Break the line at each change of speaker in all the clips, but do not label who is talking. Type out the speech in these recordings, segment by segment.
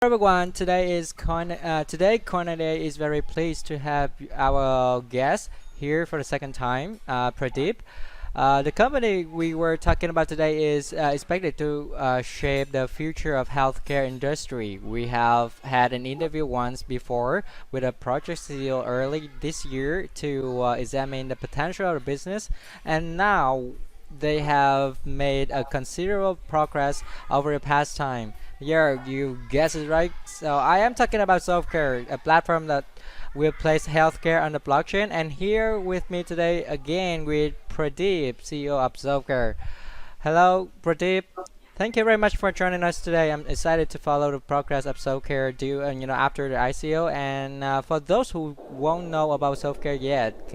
everyone. Today Cornet is very pleased to have our guest here for the second time, Pradeep. The company we were talking about today is expected to shape the future of healthcare industry. We have had an interview once before with a project CEO early this year to examine the potential of the business, and now they have made a considerable progress over the past time. Yeah, you guessed it right. So I am talking about Softcare, a platform that will place healthcare on the blockchain. And here with me today again with Pradeep, CEO of Softcare. Hello, Pradeep. Thank you very much for joining us today. I'm excited to follow the progress of Softcare due, after the ICO. And for those who won't know about Softcare yet,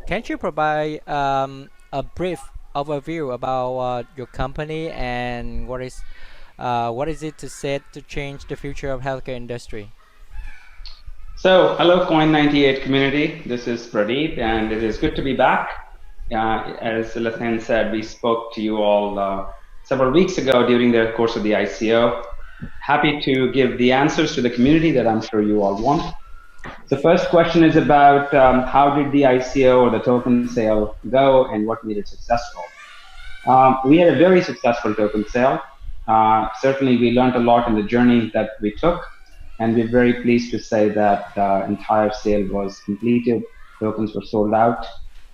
can't you provide a brief overview about your company and what is it to set to change the future of healthcare industry?
So, hello, Coin98 community. This is Pradeep, and it is good to be back. As Lathan said, we spoke to you all several weeks ago during the course of the ICO. Happy to give the answers to the community that I'm sure you all want. The first question is about how did the ICO or the token sale go and what made it successful? We had a very successful token sale. Certainly, we learned a lot in the journey that we took, and we're very pleased to say that the entire sale was completed. Tokens were sold out.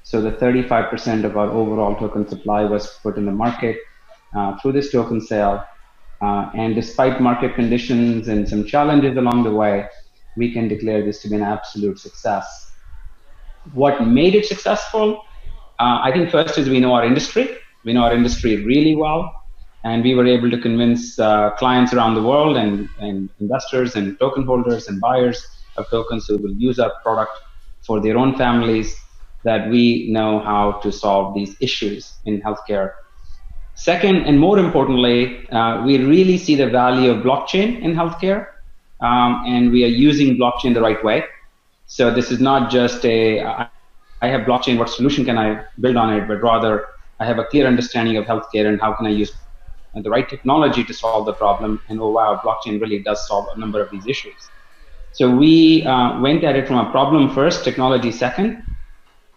So the 35% of our overall token supply was put in the market through this token sale. And despite market conditions and some challenges along the way, we can declare this to be an absolute success. What made it successful? I think first is we know our industry. We know our industry really well, and we were able to convince clients around the world and investors and token holders and buyers of tokens who will use our product for their own families that we know how to solve these issues in healthcare. Second, and more importantly, we really see the value of blockchain in healthcare, and we are using blockchain the right way. So this is not just I have blockchain, what solution can I build on it, but rather I have a clear understanding of healthcare and how can I use the right technology to solve the problem. And oh wow, blockchain really does solve a number of these issues. So we went at it from a problem first, technology second,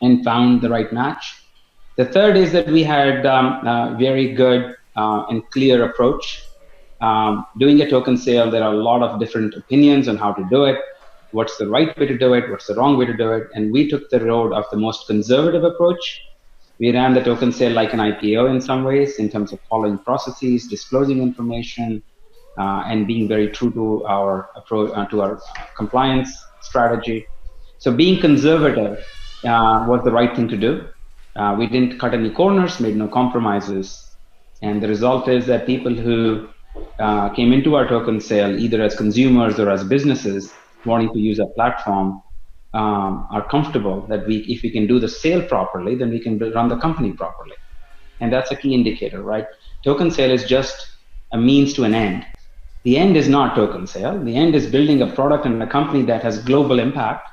and found the right match. The third is that we had a very good and clear approach. Doing a token sale, there are a lot of different opinions on how to do it. What's the right way to do it? What's the wrong way to do it? And we took the road of the most conservative approach. We ran the token sale like an IPO in some ways, in terms of following processes, disclosing information, and being very true to our approach, to our compliance strategy. So being conservative was the right thing to do. We didn't cut any corners, made no compromises. And the result is that people who came into our token sale, either as consumers or as businesses wanting to use our platform, are comfortable that if we can do the sale properly, then we can run the company properly. And that's a key indicator, right? Token sale is just a means to an end. The end is not token sale. The end is building a product and a company that has global impact.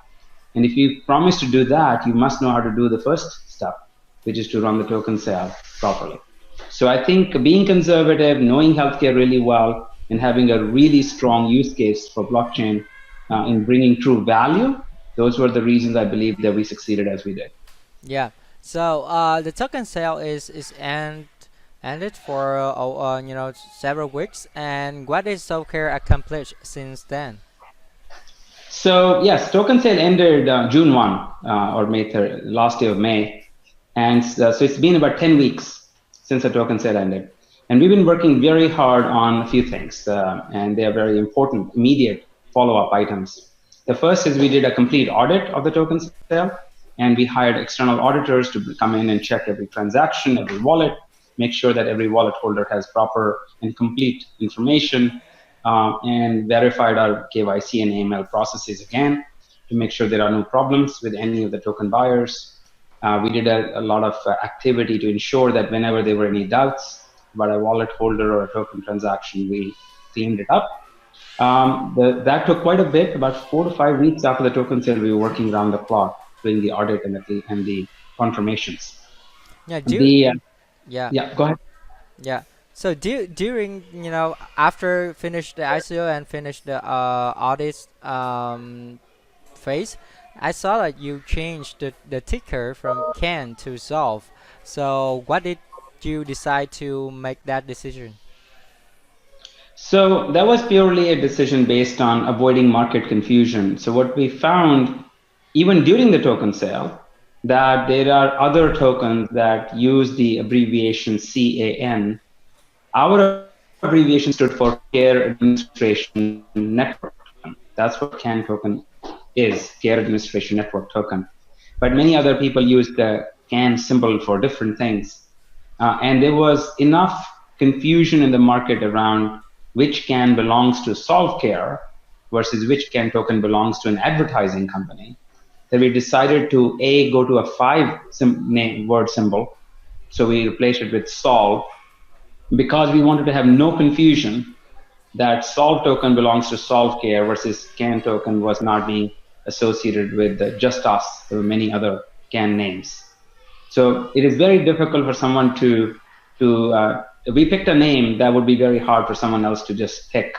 And if you promise to do that, you must know how to do the first step, which is to run the token sale properly. So I think being conservative, knowing healthcare really well, and having a really strong use case for blockchain in bringing true value, those were the reasons I believe that we succeeded as we did.
Yeah. So the token sale is ended for several weeks. And what is Softcare accomplished since then?
So yes, token sale ended June 1 or May 3rd, last day of May. And so it's been about 10 weeks since the token sale ended. And we've been working very hard on a few things, and they are very important, immediate follow-up items. The first is we did a complete audit of the token sale, and we hired external auditors to come in and check every transaction, every wallet, make sure that every wallet holder has proper and complete information, and verified our KYC and AML processes again to make sure there are no problems with any of the token buyers. We did a lot of activity to ensure that whenever there were any doubts about a wallet holder or a token transaction, we cleaned it up. That took quite a bit. About 4 to 5 weeks after the token sale, we were working around the clock doing the audit and the confirmations.
Yeah.
The
Yeah.
yeah, go ahead.
Yeah. So during after finish the ICO and finish the audit phase, I saw that you changed the ticker from can to solve. So what did you decide to make that decision?
So that was purely a decision based on avoiding market confusion. So what we found, even during the token sale, that there are other tokens that use the abbreviation CAN. Our abbreviation stood for Care Administration Network Token. That's what CAN token is, Care Administration Network Token. But many other people use the CAN symbol for different things. And there was enough confusion in the market around which CAN belongs to SolveCare versus which CAN token belongs to an advertising company, that we decided to go to a word symbol. So we replaced it with Solve because we wanted to have no confusion that Solve token belongs to SolveCare versus CAN token was not being associated with just us. There were many other CAN names. So it is very difficult for someone we picked a name that would be very hard for someone else to just pick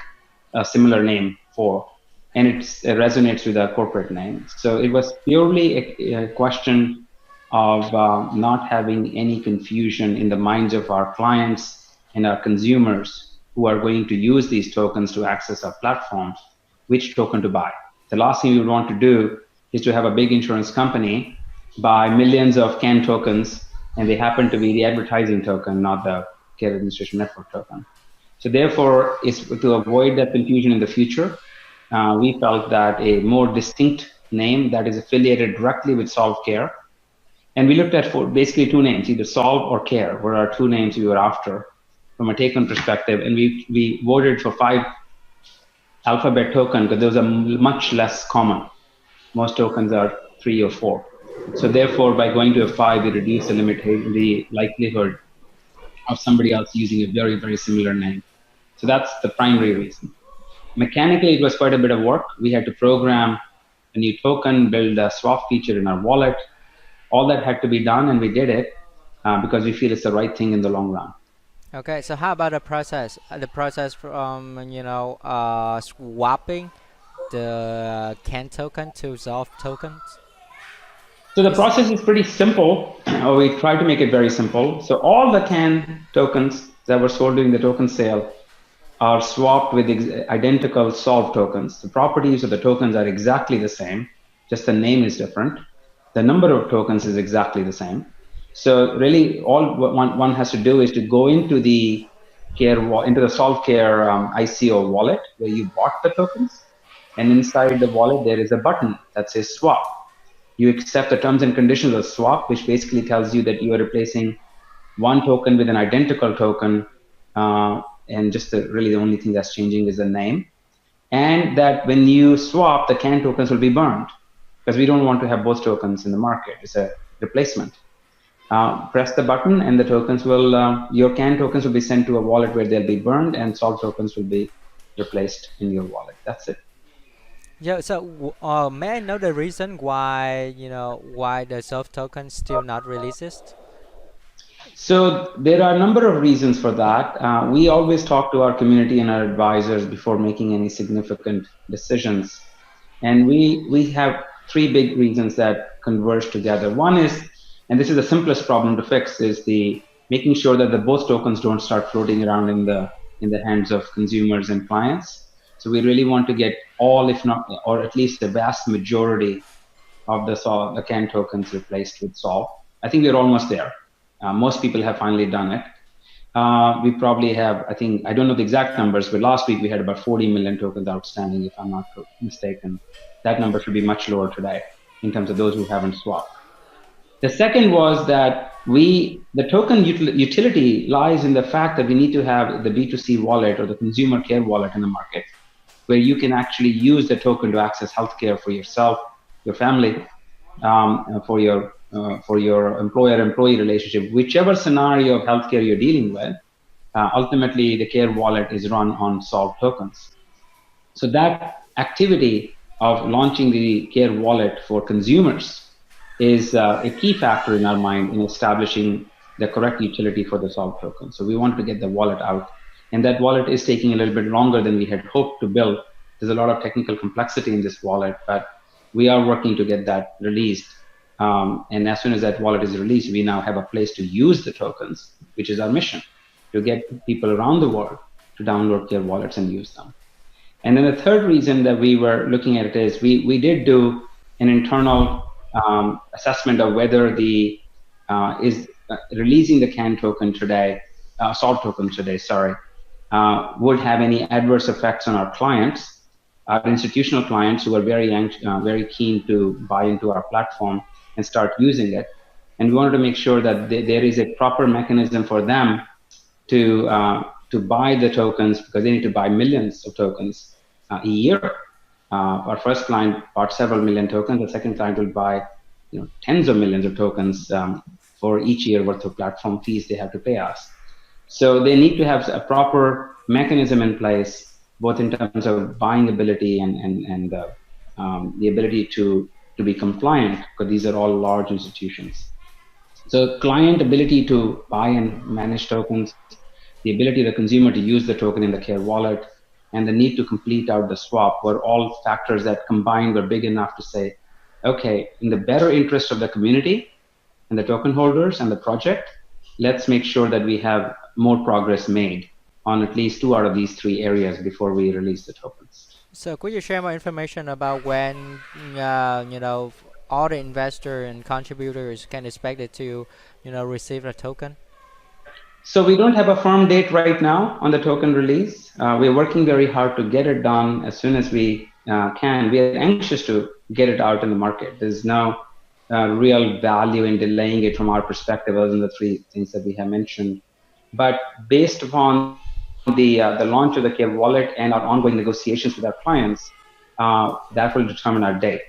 a similar name for, and it resonates with a corporate name. So it was purely a question of not having any confusion in the minds of our clients and our consumers who are going to use these tokens to access our platforms, which token to buy. The last thing we would want to do is to have a big insurance company buy millions of CAN tokens, and they happen to be the advertising token, not the Care Administration Network token. So therefore, is to avoid that confusion in the future, we felt that a more distinct name that is affiliated directly with SolveCare, and we looked at basically two names, either Solve or Care, were our two names we were after from a take-home perspective, and we voted for 5 alphabet token because those are much less common. Most tokens are 3 or 4. So therefore, by going to a 5, we reduce the likelihood of somebody else using a very, very similar name. So that's the primary reason. Mechanically, it was quite a bit of work. We had to program a new token, build a swap feature in our wallet. All that had to be done, and we did it because we feel it's the right thing in the long run.
Okay, so how about the process? The process from swapping the CAN token to Solve tokens?
So the process is pretty simple, or we try to make it very simple. So all the CAN tokens that were sold during the token sale are swapped with identical Solve tokens. The properties of the tokens are exactly the same, just the name is different. The number of tokens is exactly the same. So really, all one has to do is to go into the SolveCare ICO wallet where you bought the tokens, and inside the wallet there is a button that says swap. You accept the terms and conditions of swap, which basically tells you that you are replacing one token with an identical token, and just really the only thing that's changing is the name. And that when you swap, the CAN tokens will be burned because we don't want to have both tokens in the market. It's a replacement. Press the button, and the tokens your CAN tokens will be sent to a wallet where they'll be burned, and Solve tokens will be replaced in your wallet. That's it.
Yeah, so may I know the reason why why the Solve token still not released?
So there are a number of reasons for that. We always talk to our community and our advisors before making any significant decisions. And we have 3 big reasons that converge together. One is, and this is the simplest problem to fix, is the making sure that the both tokens don't start floating around in the hands of consumers and clients. So we really want to get all, if not, or at least the vast majority of the CAN tokens replaced with Solve. I think we're almost there. Most people have finally done it. We probably have, I don't know the exact numbers, but last week we had about 40 million tokens outstanding, if I'm not mistaken. That number should be much lower today in terms of those who haven't swapped. The second was that the token utility lies in the fact that we need to have the B2C wallet or the consumer care wallet in the market, where you can actually use the token to access healthcare for yourself, your family, for your employer-employee relationship, whichever scenario of healthcare you're dealing with. Ultimately, the care wallet is run on Solve tokens. So that activity of launching the care wallet for consumers is a key factor in our mind in establishing the correct utility for the Solve token. So we wanted to get the wallet out. And that wallet is taking a little bit longer than we had hoped to build. There's a lot of technical complexity in this wallet, but we are working to get that released. And as soon as that wallet is released, we now have a place to use the tokens, which is our mission, to get people around the world to download their wallets and use them. And then the third reason that we were looking at it is we did do an internal assessment of whether the releasing the CAN token today, Solve token today, sorry, would have any adverse effects on our clients, our institutional clients who are very keen to buy into our platform and start using it. And we wanted to make sure that there is a proper mechanism for them to buy the tokens, because they need to buy millions of tokens a year. Our first client bought several million tokens. The second client will buy tens of millions of tokens for each year worth of platform fees they have to pay us. So they need to have a proper mechanism in place, both in terms of buying ability and the ability to be compliant, because these are all large institutions. So client ability to buy and manage tokens, the ability of the consumer to use the token in the Care wallet, and the need to complete out the swap were all factors that combined were big enough to say, okay, in the better interest of the community and the token holders and the project, let's make sure that we have more progress made on at least 2 out of these 3 areas before we release the tokens.
So could you share more information about when all the investors and contributors can expect it to receive a token?
So we don't have a firm date right now on the token release. We're working very hard to get it done as soon as we can. We are anxious to get it out in the market. There's no real value in delaying it from our perspective, other than the 3 things that we have mentioned. But based upon the launch of the Care wallet and our ongoing negotiations with our clients, that will determine our date.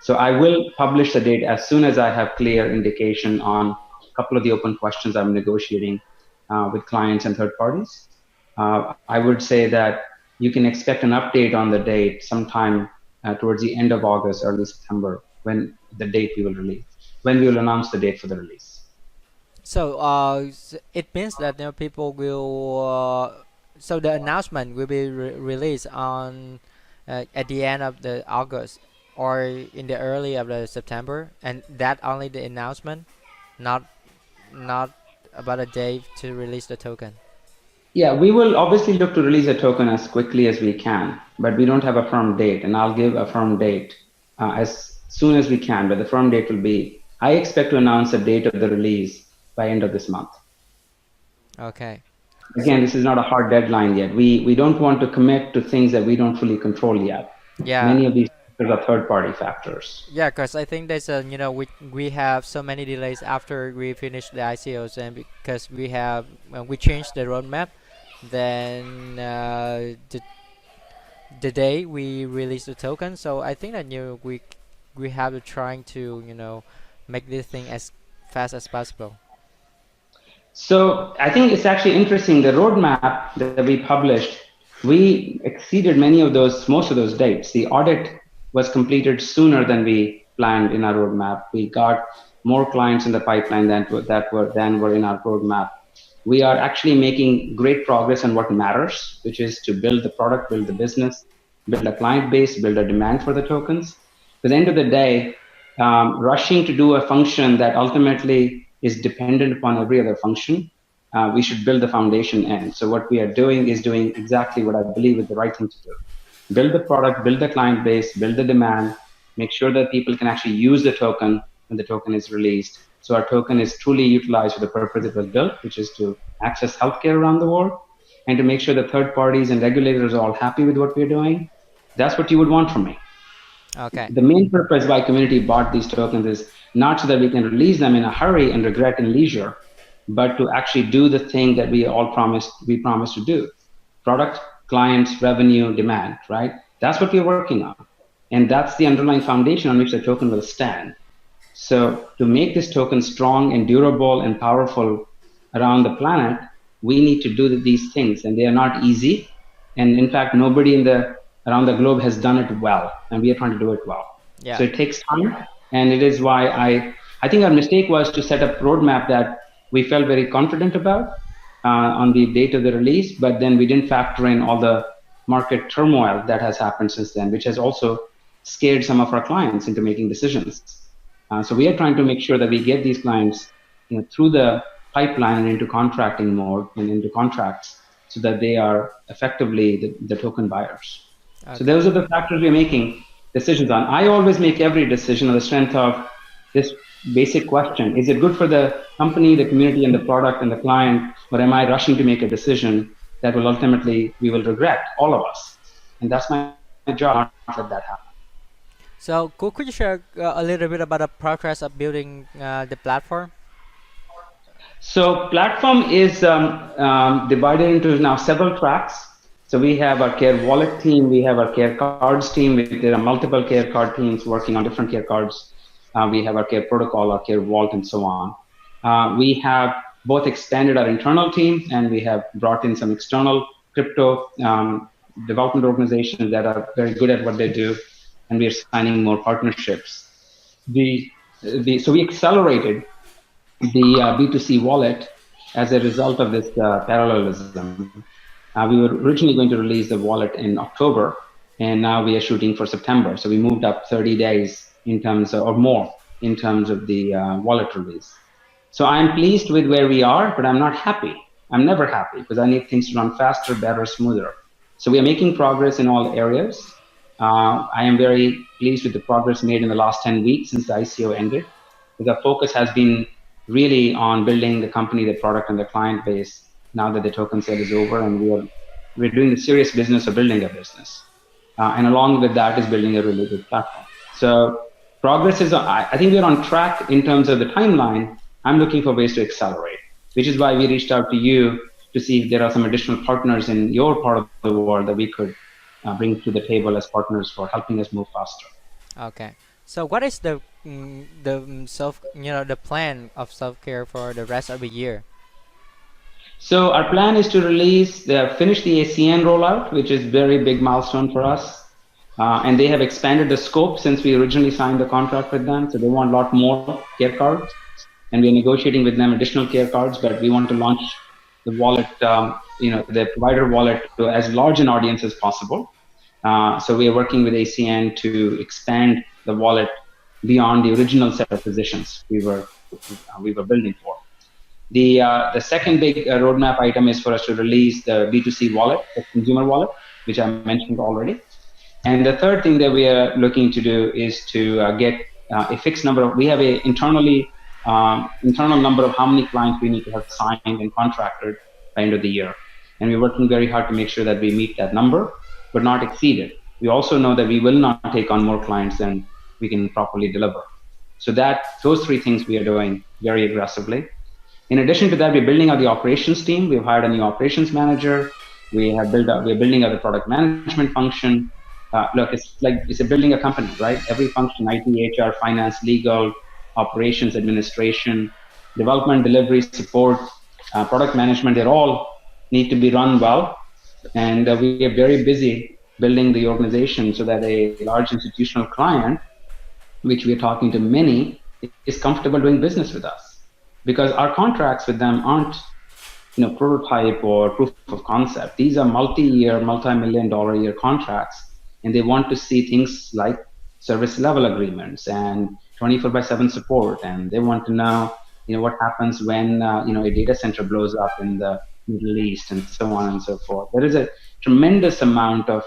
So I will publish the date as soon as I have clear indication on a couple of the open questions I'm negotiating with clients and third parties. I would say that you can expect an update on the date sometime towards the end of August, early September, when we will announce the date for the release.
So it means that people will. So the announcement will be released on at the end of the August or in the early of the September, and that only the announcement, not about a date to release the token.
Yeah, we will obviously look to release a token as quickly as we can, but we don't have a firm date, and I'll give a firm date as soon as we can. But the firm date will be, I expect to announce the date of the release by end of this month.
Okay.
Again, this is not a hard deadline yet. We don't want to commit to things that we don't fully control yet.
Yeah.
Many of these factors are third-party factors.
Yeah, because I think there's a we have so many delays after we finish the ICOs, and because we changed the roadmap, then the day we release the token. So I think that we have to trying to make this thing as fast as possible.
So I think it's actually interesting. The roadmap that we published, we exceeded most of those dates. The audit was completed sooner than we planned in our roadmap. We got more clients in the pipeline than were in our roadmap. We are actually making great progress on what matters, which is to build the product, build the business, build a client base, build a demand for the tokens. At the end of the day, rushing to do a function that ultimately is dependent upon every other function, we should build the foundation in. So what we are doing is doing exactly what I believe is the right thing to do. Build the product, build the client base, build the demand, make sure that people can actually use the token when the token is released. So our token is truly utilized for the purpose it was built, which is to access healthcare around the world, and to make sure that third parties and regulators are all happy with what we're doing. That's what you would want from me.
Okay.
The main purpose why community bought these tokens is not so that we can release them in a hurry and regret in leisure, but to actually do the thing that we promised to do. Product, clients, revenue, demand, right? That's what we're working on. And that's the underlying foundation on which the token will stand. So to make this token strong and durable and powerful around the planet, we need to do these things, and they are not easy. And in fact, nobody around the globe has done it well, and we are trying to do it well. So it takes time, and it is why I think our mistake was to set up a roadmap that we felt very confident about on the date of the release, but then we didn't factor in all the market turmoil that has happened since then, which has also scared some of our clients into making decisions. So we are trying to make sure that we get these clients, through the pipeline and into contracting mode and into contracts, so that they are effectively the token buyers.
Okay.
So those are the factors we're making decisions on. I always make every decision on the strength of this basic question: is it good for the company, the community, and the product and the client, or am I rushing to make a decision that will ultimately we will regret, all of us? And that's my job, not let that happen.
So could you share a little bit about the progress of building the platform?
So platform is divided into now several tracks. So we have our Care Wallet team, we have our Care Cards team. There are multiple Care Card teams working on different Care Cards. We have our Care Protocol, our Care Vault, and so on. We have both expanded our internal team, and we have brought in some external crypto development organizations that are very good at what they do, and we are signing more partnerships. So we accelerated the B2C wallet as a result of this parallelism. We were originally going to release the wallet in October, and now we are shooting for September. So we moved up 30 days in terms of, or more in terms of the wallet release. So I'm pleased with where we are, but I'm not happy. I'm never happy because I need things to run faster, better, smoother. So we are making progress in all areas. I am very pleased with the progress made in the last 10 weeks since the ICO ended. The focus has been really on building the company, the product, and the client base now that the token sale is over, and we're doing the serious business of building a business. And along with that is building a really good platform. So progress is, I think we're on track in terms of the timeline. I'm looking for ways to accelerate, which is why we reached out to you to see if there are some additional partners in your part of the world that we could bring to the table as partners for helping us move faster.
Okay. So what is the the plan of self-care for the rest of the year?
So our plan is to finish the ACN rollout, which is a very big milestone for us. And they have expanded the scope since we originally signed the contract with them. So they want a lot more Care Cards, and we're negotiating with them additional Care Cards, but we want to launch the wallet, the provider wallet to as large an audience as possible. So we are working with ACN to expand the wallet beyond the original set of positions we were building for. The second big roadmap item is for us to release the B2C wallet, the consumer wallet, which I mentioned already. And the third thing that we are looking to do is to get a fixed number of, we have a internal number of how many clients we need to have signed and contracted by end of the year. And we're working very hard to make sure that we meet that number, but not exceed it. We also know that we will not take on more clients than we can properly deliver. So those three things we are doing very aggressively. In addition to that, we're building out the operations team. We've hired a new operations manager. We're building out the product management function. Look, it's building a company, right? Every function, IT, HR, finance, legal, operations, administration, development, delivery, support, product management, they all need to be run well. And we are very busy building the organization so that a large institutional client, which we are talking to many, is comfortable doing business with us. Because our contracts with them aren't, prototype or proof of concept. These are multi-year, multi-million-dollar year contracts, and they want to see things like service level agreements and 24/7 support, and they want to know, what happens when a data center blows up in the Middle East, and so on and so forth. There is a tremendous amount of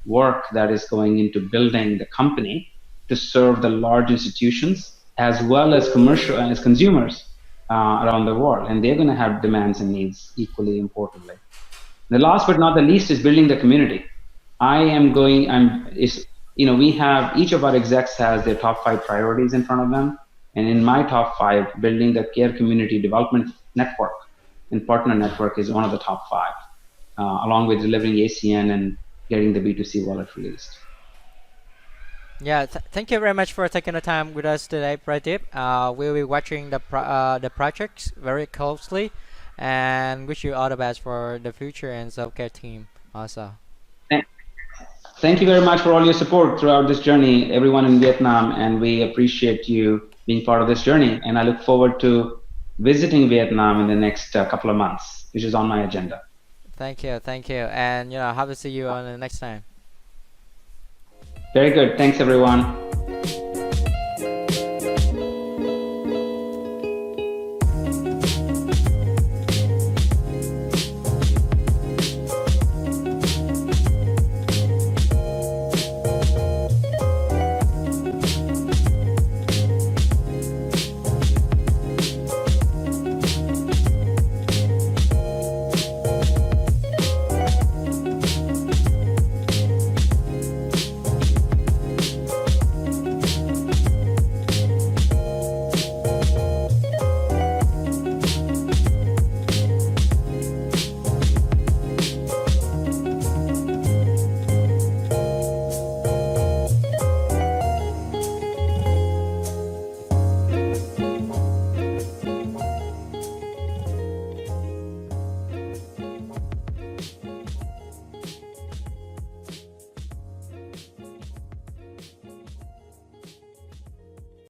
work that is going into building the company to serve the large institutions as well as consumers around the world, and they're going to have demands and needs equally importantly. The last but not the least is building the community. We have, each of our execs has their top 5 priorities in front of them, and in my top 5, building the care community development network and partner network is one of the top 5, along with delivering ACN and getting the B2C wallet released.
Yeah, thank you very much for taking the time with us today, Pradeep. We'll be watching the projects very closely, and wish you all the best for the future and self-care team also.
Thank you very much for all your support throughout this journey, everyone in Vietnam, and we appreciate you being part of this journey. And I look forward to visiting Vietnam in the next couple of months, which is on my agenda.
Thank you, and hope to see you on the next time.
Very good. Thanks, everyone.